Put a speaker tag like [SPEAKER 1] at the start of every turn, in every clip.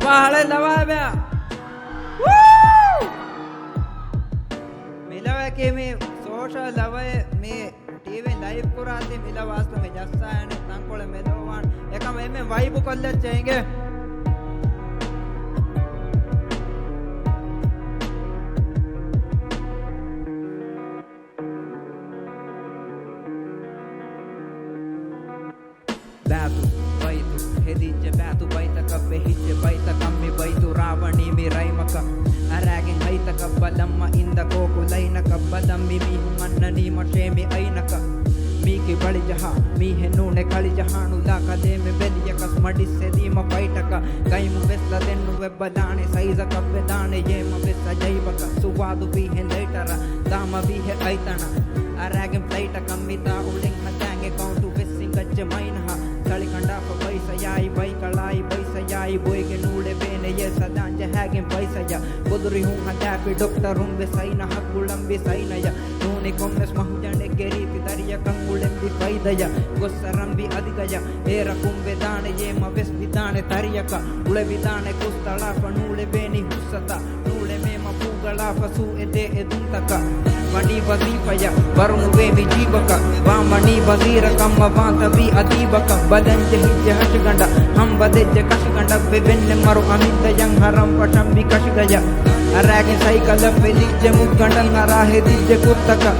[SPEAKER 1] बाहले लवा बे मिलावे के मी सोशल लवे मी टीवी लाइव कुराती मिला वास्तव में जस्सा है ने तंकोले मेलोवान एका में वाइब कोल्ले चाहिए Batu, baitu, hedijje batu baitaka behijje baita kammi baitu ravani mi raimaka aragin haitaka balamma inda kokulainaka badammi mi mannani mashemi ainaka miki bali jaha mi henune kali jahanu la kademe beliyaka smadisse dima baitaka kaimu vesla dennu webbadane saiza kabbedane yema vessa jaibaka suwadu vi he later dama vi he aitana aragin flight kammita uling hatange count to vessin gajje mainha Kalikandapa paisayai baikalai paisayai boyge nude bene ye sadanja hagen paisaya boduri hun hadapi doctor hun besaina hakulam besaina ya nune kommes mahujane geriti dariya kangulem bi faidaya gossaram bi adigaya era kumbe dane ye ma ves bidane tariyaka ule bidane kustala panule beni husata nule mema pugala fasu ede eduntaka mani wazifaya varunu vemi jibaka va mani wazira kamma vanta bi adibaka badanje hijje hashganda ham badejje kashganda bebenne maru amidda yang haram patam bi kashgaya arage cycle pelijje muggandan arahe dijje kuttaka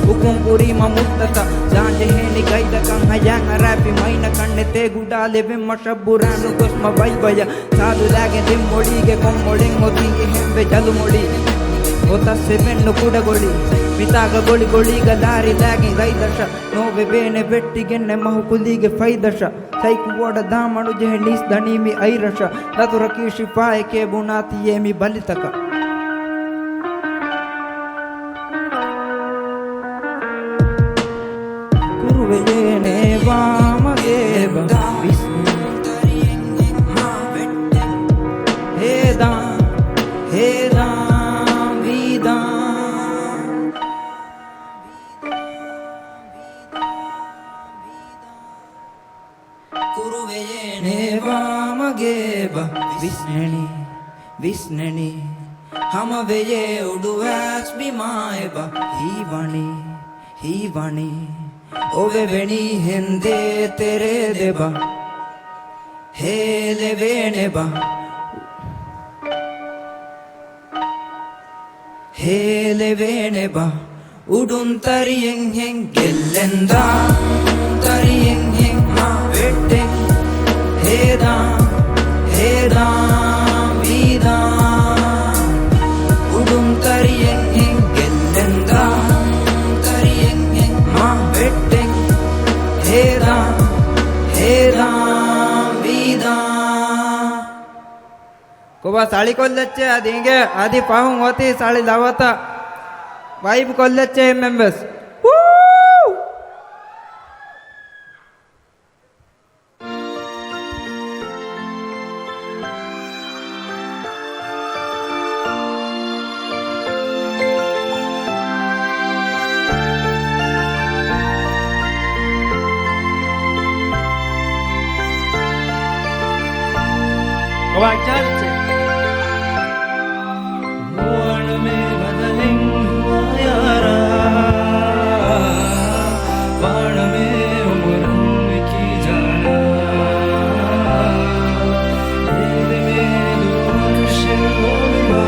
[SPEAKER 1] hukum puri mamuttata janje heni gaida kan hayang arapi maina kanne te gudale bemma shabburanu kosma baibaya sadu lage dimmolige kommolen modi hembe jalumodi Ota sevennu kudagoli mitaga goli goliga dari lagi raidasha nove bene vettigenne mahukulige faidasha saiku oda damanu je nis danimi airasha natura kishi pae ke bunati yemi balitaka kuruvene vamageva visnu heda heda Vamageba visneni visneni hamaveye uduas bimaeba hivani ove veni hende tere deba hele veneba hele veneba udun tariyeng heng gellenda tariyeng heng ma vette heda heda vida udum tariyeng heng gellenda tariyeng heng ma vette heda heda vida koba sali kollacche adinge adi pahun hoti sali lavata vibe kollacche members
[SPEAKER 2] Wajalche Moan mein badaling hua yara Paan mein umran ki jana Dil mein dush hoga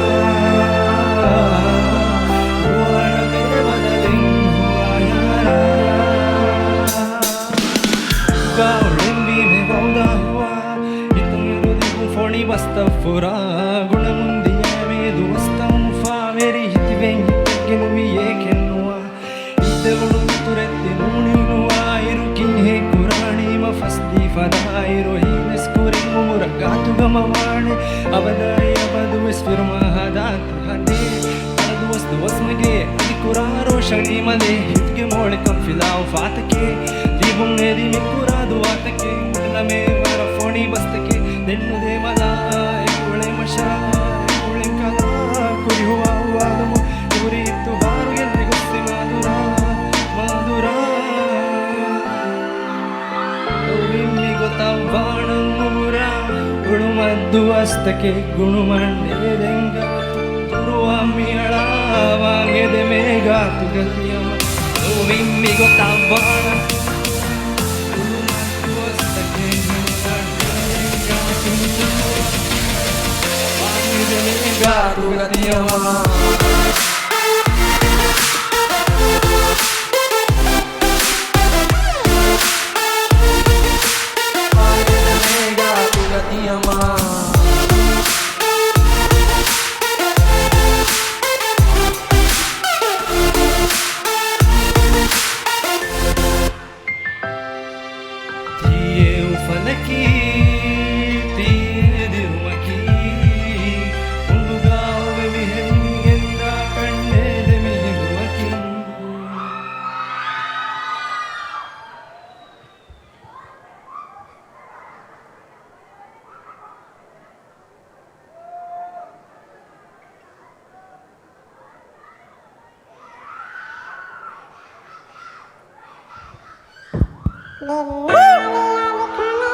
[SPEAKER 2] Moan mein badaling hua yara Gaurin bhi mein bauda hua Foni basta fura guna mundiya me dostam fa meri hitven hitgen mi ekenwa itevunu turette nunwa irukin he kurani ma fasdi fadairu hines kurin umura gatu gamawani abadai abadu isfirma hadat hane adu was mage ikuraro shani male hitge mole kam filau fatake libum nedi mikuradu atake guna me mara foni bastake dennu de mala ekule masha ekule kala kuri huwa wadamu uri tu baru yelli gusse madura madura uri mi gota vanamura ulu duastake gunumande denga turuwa miyala wangede mega tugatiyama mimmi gotavana duastake gunumande denga wangede mega tugatiyama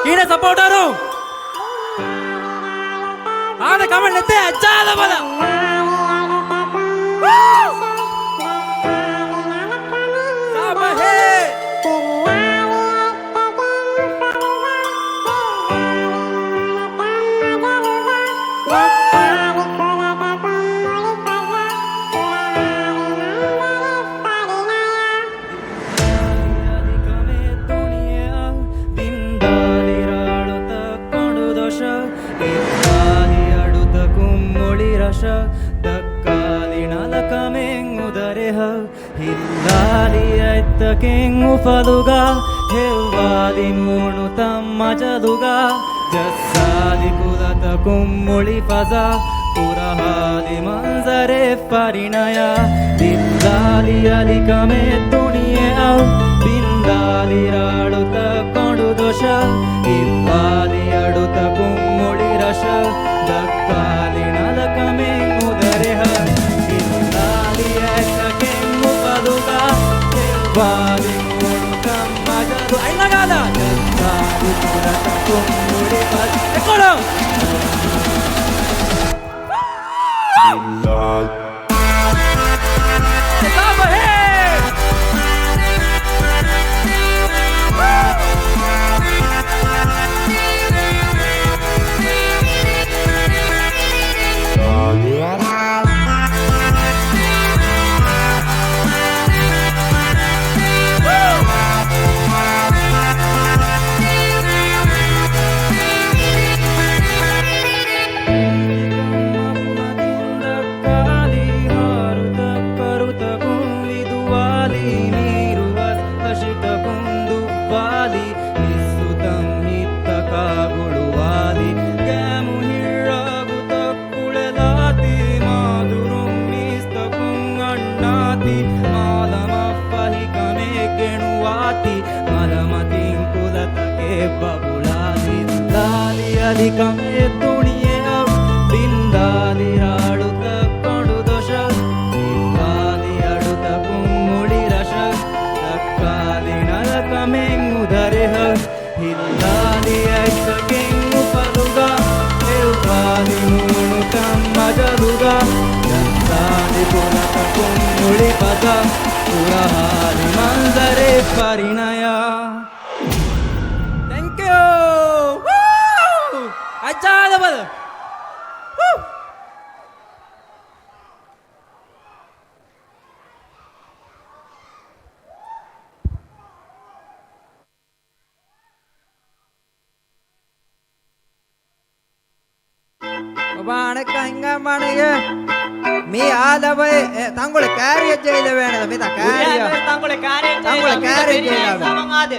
[SPEAKER 3] Kina supporteru Aada comment nette ajjala bala Sabahe King ufaluga hevadi munu tamma jaduga jassadi kulata kummuli faza purahadi manzare parinaya dillali alikame duniye au bindali raluta kondu dosha ivadi aduta kummuli rasha dakkali nalakame udareha dillali ekake ufaluga Vadi mulu kamma jadu Ay nagala Jadu kurata kummuli pad Ekolo Saba hey Alikame duniye ab bindali aduta kondu dosha ivali aduta kummuli rasha dakkali nalakame udareha hillali eksaken upaluga evali munu kamma jaduga jassadi kulata kummuli pada purahali manzare parinaya Thank you Ajjala bala
[SPEAKER 1] Baanekka hinga manege me aadava tangole carriage jeyila venada meta carriage
[SPEAKER 3] tangole carriage
[SPEAKER 1] jeyila
[SPEAKER 3] saman aade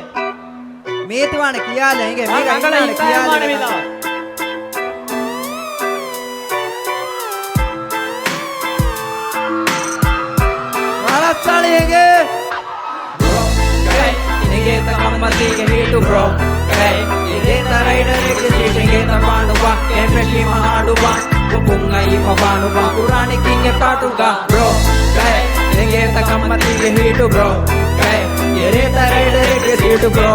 [SPEAKER 1] me tuwane kiyala hinge me
[SPEAKER 3] gangala kiyala meda
[SPEAKER 1] Salige Nige ta kammati ge hitu bro Kai ide ta rider ge sitting ta panuwa Emreshi mahaduwa Kupunga ipa panuwa Kurani kinge patuga bro Kai nige ta kammati ge hitu bro Kai ide ta rider ge situ bro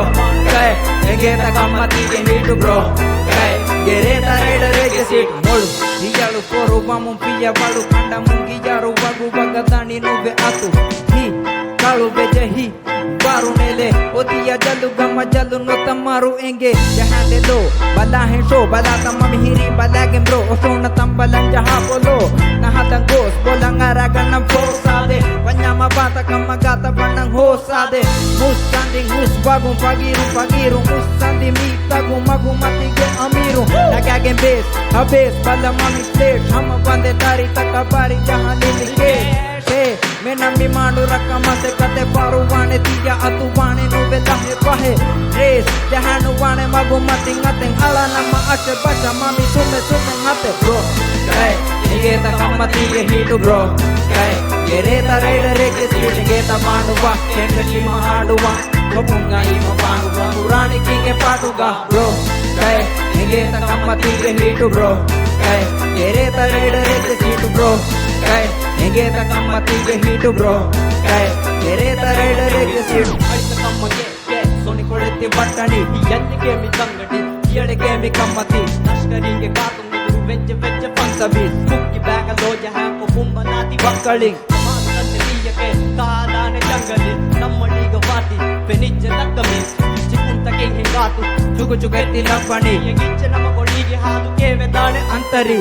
[SPEAKER 1] Kai nige ta kammati ge hitu bro Kai gereta raiderege seat molu hiyalu poru bamun piya balu kanda mungi jaru bagu bagadani nuve atu hi kalu beje hi baru nele otiya jalu gama jalu no tamaru enge jahande lo bala hen show bala tamma mihiri bala gem bro osona tambalan jaha bolo nahatang gos bolang aragan nam forsade panyama bata kamagata banang hosade mus standing mus bagum pagiru mus sandi mi tagu magu matige amiru nagagem base habes bala mami state hama bande tari takabari jahani like menami manu rakamase kate paru wane tiya atu wane nuve dahe pahe race jahanu wane magu mati ngaten ala nama ashe bacha mami sume ngate bro kai nigeta kamati ge hitu bro kai gereta raiderege seat nigeta manuwa kengashi mahaduwa kopunga ima panuwa murani kinge patuga bro kai nigeta kamati ge hitu bro kai gereta raiderege seat bro kai nigeta kamati ge hitu bro kai gereta raiderege seat aita kamage ke soni koletti battani yannike mi kangati yadege mi kamati lashkaringe kaatu vecce pansabis mukki baga loja hampo kumbanati bakkaling samadanne diyake kaadane jangali nammaniga vati penijja nakkame chikuntage hingatu chuguchugetti labbani yegicche nama golige haadu keve dane antari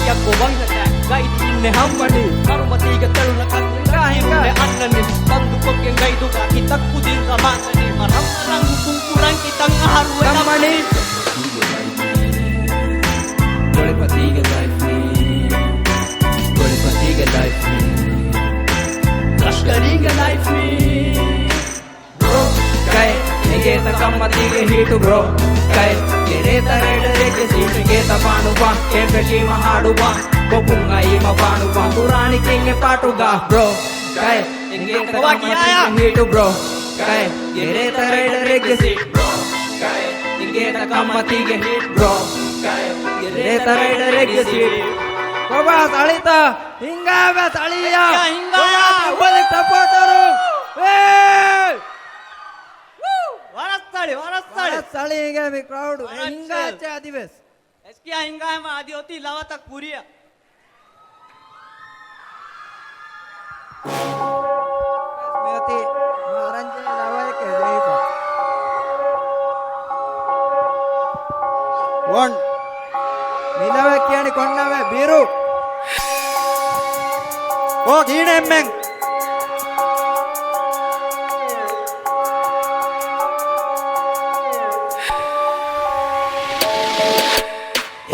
[SPEAKER 1] yakko wangata gaidi inne hammani karumatiga teluna kakka hinne annani bandu kokken gaidu ga kitakku dinga manani maramrangu kunkuran kitang aharu nammani Golipatiga life me Lashkariga life me Bro kai nigeta kamatiga hitu bro kai gereta raiderege seat nigeta panuwa kengashi mahaduwa kopunga ima panuwa murani kinge patuga bro kai nigeta kamatiga hitu bro kai gereta raiderege seat bro kai nigeta kamatiga hit bro kai gereta raiderege seat Kobas alita hinga bas aliya hinga balik supporteru hey warastali hinga mi crowd hinga acha adives
[SPEAKER 3] eskiya hinga ma adi hoti lavatak puriya
[SPEAKER 1] meati maranje lawai ke deito one milave kiyani konnave biru o gine men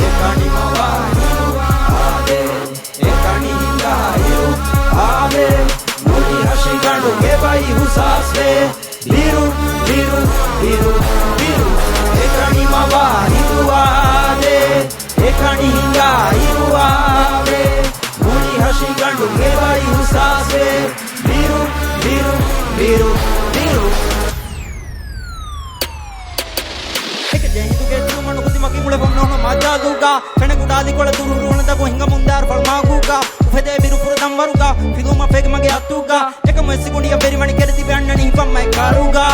[SPEAKER 1] ekani mawa ade ekani hinga hiru ade muli hashiganu gebai husasve biru ekani mawa hiru ade ekani hinga hiru ade muli hashiganu gebai husasve biru manu kuti maki mule pomno maja duga kene kudali kole tururu da ko hinga mundar falmaguga ufede biru puradam waruga fiduma fege mage atuga ekam esiguniya beri mani kerti bannani hippamai karuga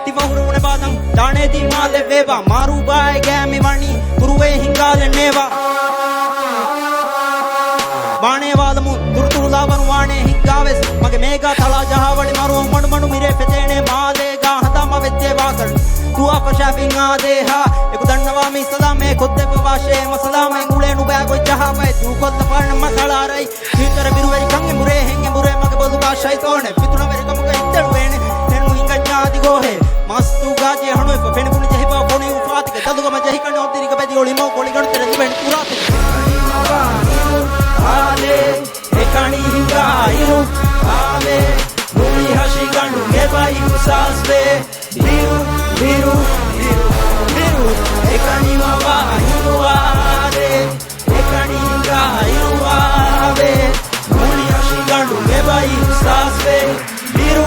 [SPEAKER 1] tivahuru ne badam dane di male veva maru bai gami wani kuruwe hingale neva ಬಾಣೆ ವಾದಮು ತುರುತುರುಲಾವನು ವಾಣೆ ಹಿಗ್ಗಾವೆಸ್ ಮಗೆ ಮೇಘ ತಳ ಜಹಾವಳಿ ಮಾರು ಮಣು ಮಿರೆ ಫೆತೇಣೆ ಮಾಲೆಗ ಹದಮ ವೆದ್ದೆ ವಾಸಳು ತುವಾ ಫಶಾಫಿಂಗ್ ಆದೇಹ ಎಕು ದಣ್ಣವಾ ಮಿ ಸಲಾಮೆ ಖುದ್ದೆ ವಾಶೆ ಮಸಲಾಮೆ ಗುಳೇನು ಬ್ಯಾಗೊ ಜಹಾವೈ ತು ಕೊತ್ತ ಪಾಣ ಮಸಲಾರೈ ಹೀತರ ಬಿರುವೆರಿ ಕಂಗೆ ಮುರೆ ಹೆಂಗೆ ಮುರೆ ಮಗೆ ಬದು ವಾಶೈ ತೋಣೆ ಪಿತುನ very ಕಮಗ ಇದ್ದಳುವೇಣೆ ಹೆಣ್ಣು ಹಿಂಗ ಜ್ಞಾದಿ ಗೋಹೆ ಮಸ್ತು ಗಾಜೆ ಹಣು ಫೆಣು ಪುನಿ ಜಹಿಬ ಬೋಣಿ ಉಫಾತಿಗೆ ತದುಗಮ ಜಹಿ ಕಣ್ಣು ಒತ್ತಿರಿಗ ಬೆದಿ ಒಳಿ ಮೋ ಕೋಳಿ ಗಣತಿರ ದಿವೆಣ್ ಪುರಾತಿಗೆ ale ekani hinga hiru ale muli hashiganu gebai husasve biru ekani mawa hiru ale ekani hinga hiru ale muli hashiganu gebai husasve biru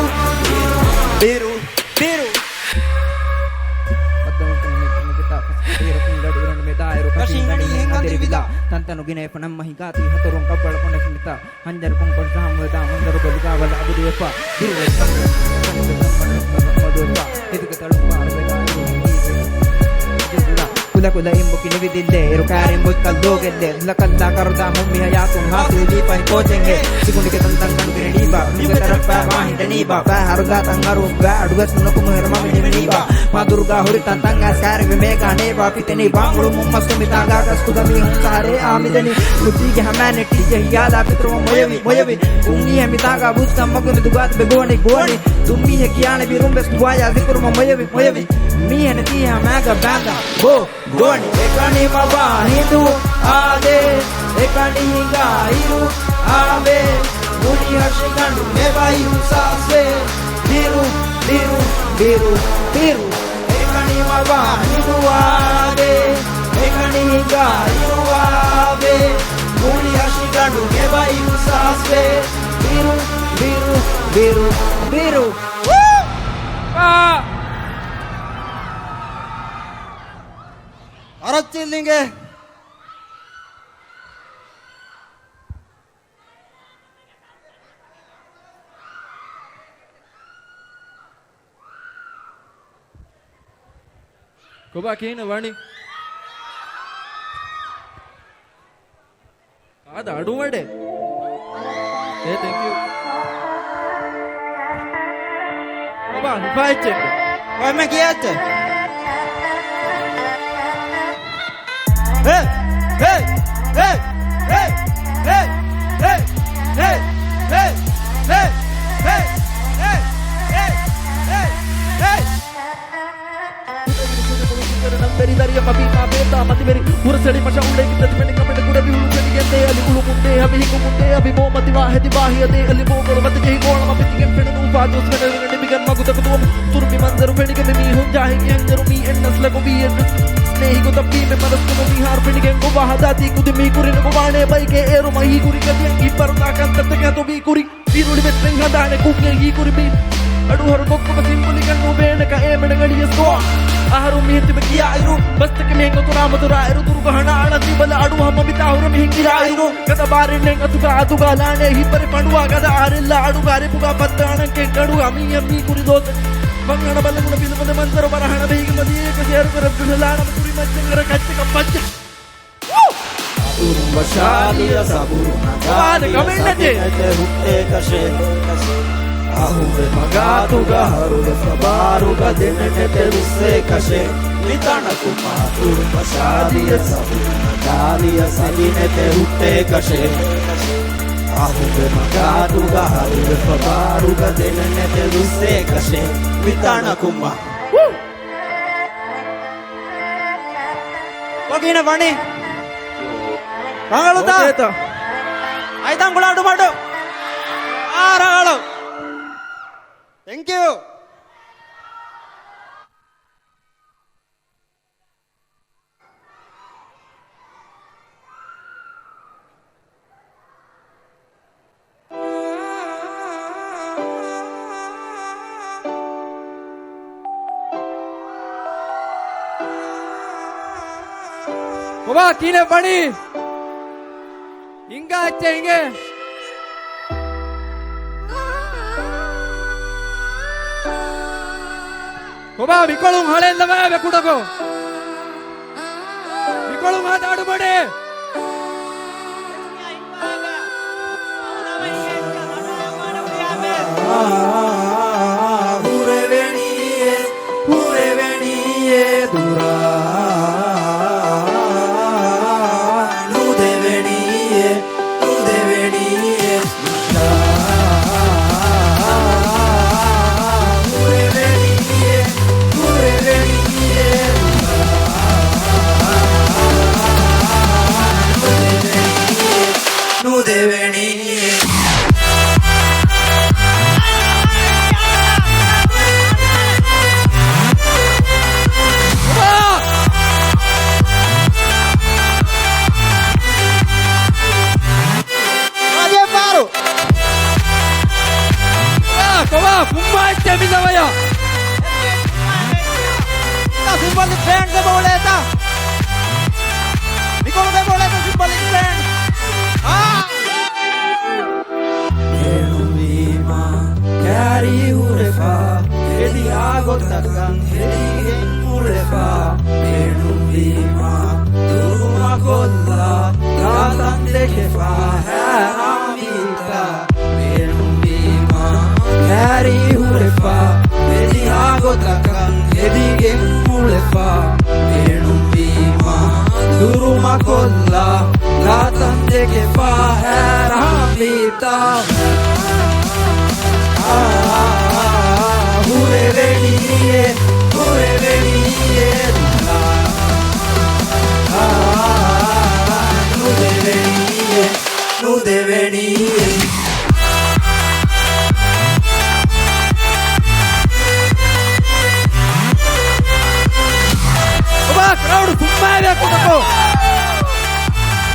[SPEAKER 1] tantanu gine panam mahigati haturun kabbal konda finita hanjar kongkon samweda mandaru baliga wala abudepa dirwe samra modupa idike talumpa arbega kula imbo kinibidille Eru karin butkal dogelle Lakalla karuda mummi hayatun hasil di pahi coachenge Sikundi ke tantang kanugine niba Nuga tarappa mahida niba Ba haruda tangaru ba adugas nunaku muherma minimi niba Ma durga huri tantanga skari vimega neba Piteni bangulu mummas kumitaga kaskuda mi hunsare amidani Kudige hamane tije hiyala pitruwa moyevi Ungi hemitaga buskam magumi dugat begoni goni Tummi he kiyane birumbes duaya zikuruma moyevi Mi hene tiha maga banga Bo goni ekani maba hindu ade Ekani hinga hiru ave Muni hashikandu meba hiru sasve Biru Ekani maba hindu ade Ekani hinga hiru ave Muni hashikandu meba hiru sasve Biru
[SPEAKER 3] Arachillinge
[SPEAKER 2] කොබා කියන වණි ආද අඩු වැඩේ thank you කොබා fight එක
[SPEAKER 3] කොහොම ගියත් Hey!
[SPEAKER 2] Dari mabita beta mati beri uraseli masha ulle kitta meni kamende kurabi ulu keni gende ali ulu munde abi hiku munde abi mo mati wahedi bahiyade ali mo gol mati jehi gol ma pitingen fenenu fados fenenu nedi bigan maguta kutum turmi manzaru fenige mi hun jahi yangaru mi ennas lago bi nehi ko tappi me maras ko mi har fenigen go bahadati kudi mi kurin go bane baike eru mahi kuri kadiyan ibarta kantat ke to bi kuri piruli betren hadane kukke hi kuri bi adu haru kokko symbolic nu bene ka e mena gadiya so aharu mihti bekiya iru bastake mehengo tura madura iru durgahana alati bala adu hamma bita ahuru mihingira iru kada barinne atuga lane hi pare panduwa kada arilla adu gare puga pattana ke kadu ami kuri dos bangana balaguna bilumade manzaro barahana beige madiye ke share kar abdulana turi majjengara kacche kapacche
[SPEAKER 3] Urumba shaliya saburuna
[SPEAKER 2] Wane kamennate
[SPEAKER 3] hutte kashe Ahuve magatuga haruga sabaruga denene teruse kashe Mitana kuma urumba shaliya saburuna Daliya saginete hutte kashe Ahuve magatuga haruga sabaruga denene teruse kashe Mitana kuma Kogina vani Rangaluta Aitam kula adu madu Rangalu Thank you
[SPEAKER 2] Koba kine pani Inga acce inge Koba vikolum halenda va bekudako vikolum hadaadu bade
[SPEAKER 3] hure veniye dura Symbolic band se boleta Nicola se boleta symbolic band Nenu vima Kari urefa Hedi agotakan Hedi urefa Nenu vima che fa era vita pure venire nu de venire Oba crowd ತುಂಬಾ ಇದೆ ಕೂತಕೋ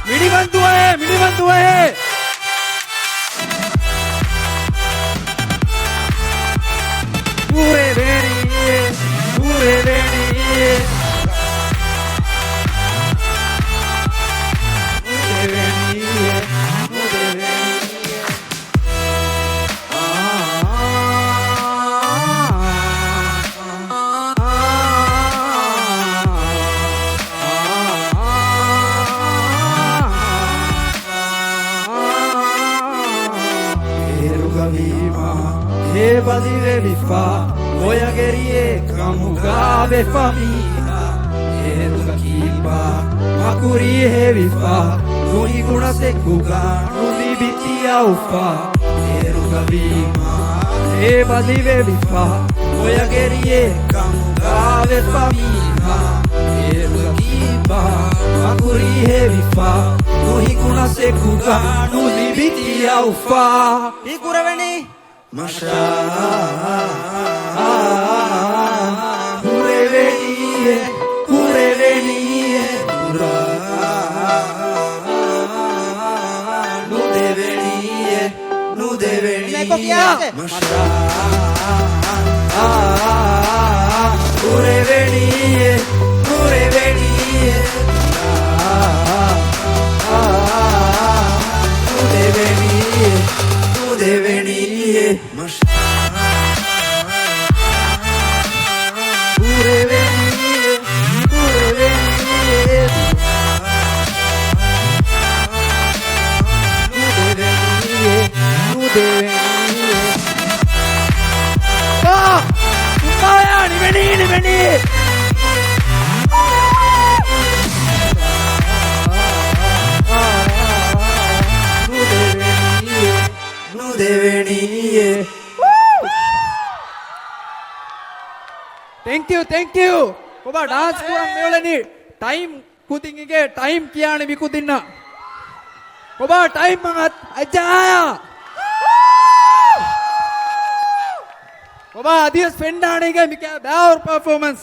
[SPEAKER 3] ಮಿಡಿ ಬಂದುವೆ pure venire e badire vi fa voia gerie kamugabe famiglia e duga kipa makuri he vi fa nuni guna se kuga nuni bitia ufa e ruga vima e badire vi fa voia gerie kamugabe famiglia e duga kipa makuri he vi fa nuni guna se kuga nuni bitia ufa e kuraveni Masha pure venire pura nu de venire Masha pure venire nu de venire Masha pure venire nu de venire veni nu de venire Thank you ඔබ dance කරන් මෙවලනි time කුතින්ගේ time කියානේ විකුදින්න ඔබ time මං අජාය ඔබ අදියස් ෆෙන්ඩානේගේ මික බෑවර් performance